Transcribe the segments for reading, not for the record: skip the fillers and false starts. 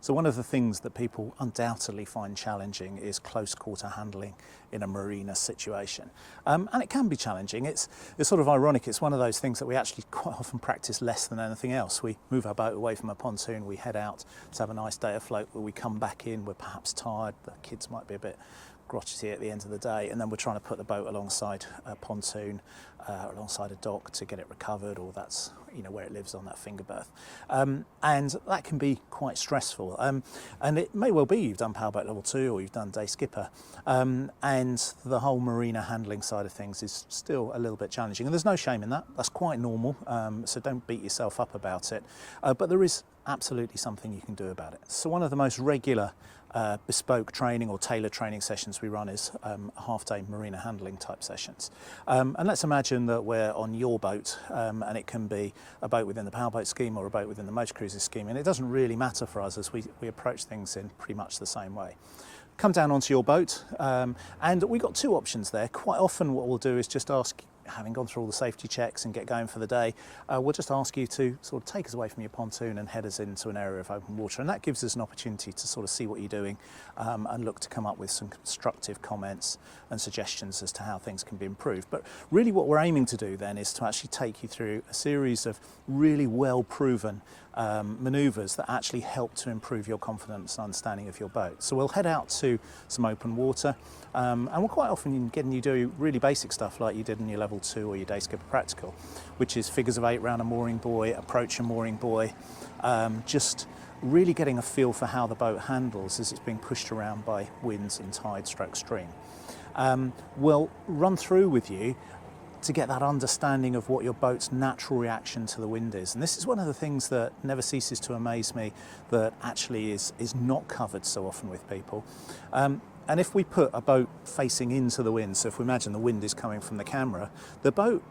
So one of the things that people undoubtedly find challenging is close quarter handling in a marina situation. And it can be challenging. It's sort of ironic. It's one of those things that we actually quite often practice less than anything else. We move our boat away from a pontoon, we head out to have a nice day afloat, where we come back in, we're perhaps tired, the kids might be a bit grotty at the end of the day, and then we're trying to put the boat alongside a pontoon, alongside a dock to get it recovered, or that's where it lives on that finger berth, and that can be quite stressful. And it may well be you've done powerboat level 2 or you've done day skipper, and the whole marina handling side of things is still a little bit challenging, and there's no shame in that. That's quite normal, so don't beat yourself up about it, but there is absolutely something you can do about it. So one of the most regular bespoke training or tailored training sessions we run is half-day marina handling type sessions. And let's imagine that we're on your boat, and it can be a boat within the powerboat scheme or a boat within the motor cruiser scheme, and it doesn't really matter for us as we approach things in pretty much the same way. Come down onto your boat, and we've got two options there. Quite often what we'll do is just ask, having gone through all the safety checks and get going for the day, we'll just ask you to sort of take us away from your pontoon and head us into an area of open water, and that gives us an opportunity to sort of see what you're doing, and look to come up with some constructive comments and suggestions as to how things can be improved. But really what we're aiming to do then is to actually take you through a series of really well proven manoeuvres that actually help to improve your confidence and understanding of your boat. So we'll head out to some open water, and we're quite often getting you do really basic stuff like you did in your level 2 or your day skipper practical, which is figures of 8 round a mooring buoy, approach a mooring buoy, just really getting a feel for how the boat handles as it's being pushed around by winds and tide stroke stream. We'll run through with you to get that understanding of what your boat's natural reaction to the wind is. And this is one of the things that never ceases to amaze me, that actually is not covered so often with people. And if we put a boat facing into the wind, so if we imagine the wind is coming from the camera, the boat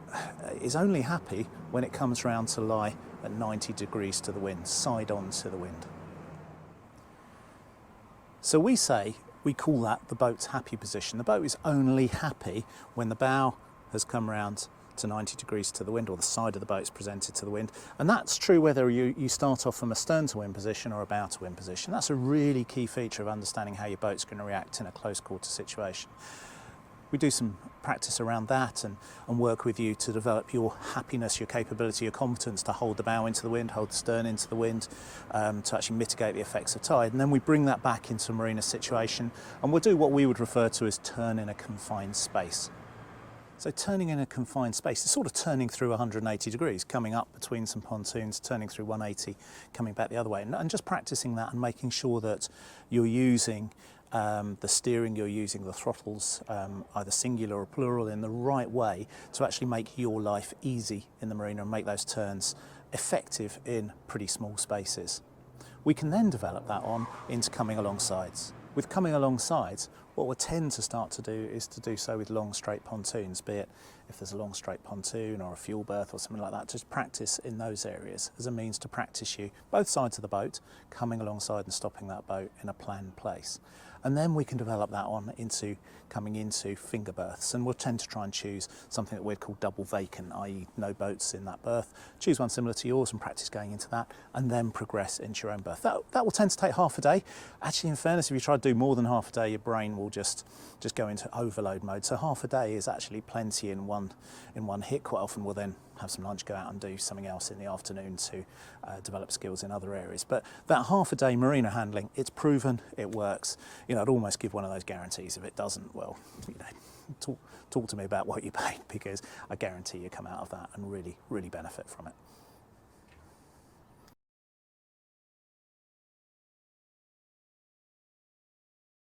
is only happy when it comes round to lie at 90 degrees to the wind, side on to the wind. So we call that the boat's happy position. The boat is only happy when the bow has come round to 90 degrees to the wind, or the side of the boat is presented to the wind. And that's true whether you start off from a stern to wind position or a bow to wind position. That's a really key feature of understanding how your boat's going to react in a close quarter situation. We do some practice around that and work with you to develop your happiness, your capability, your competence to hold the bow into the wind, hold the stern into the wind, to actually mitigate the effects of tide. And then we bring that back into a marina situation, and we'll do what we would refer to as turn in a confined space. So turning in a confined space is sort of turning through 180 degrees, coming up between some pontoons, turning through 180, coming back the other way, and just practicing that and making sure that you're using the steering, you're using the throttles, either singular or plural, in the right way to actually make your life easy in the marina and make those turns effective in pretty small spaces. We can then develop that on into coming alongsides. With coming alongsides, what we'll tend to start to do is to do so with long straight pontoons, be it if there's a long straight pontoon or a fuel berth or something like that, just practice in those areas as a means to practice you both sides of the boat, coming alongside and stopping that boat in a planned place. And then we can develop that on into coming into finger berths, and we'll tend to try and choose something that we'd call double vacant, i.e. no boats in that berth. Choose one similar to yours and practice going into that, and then progress into your own berth. That will tend to take half a day. Actually, in fairness, if you try to do more than half a day, your brain will just go into overload mode. So half a day is actually plenty in one hit. Quite often we'll then have some lunch, go out and do something else in the afternoon to develop skills in other areas. But that half a day marina handling, it's proven, it works. I'd almost give one of those guarantees. If it doesn't, well, talk to me about what you paid, because I guarantee you come out of that and really, really benefit from it.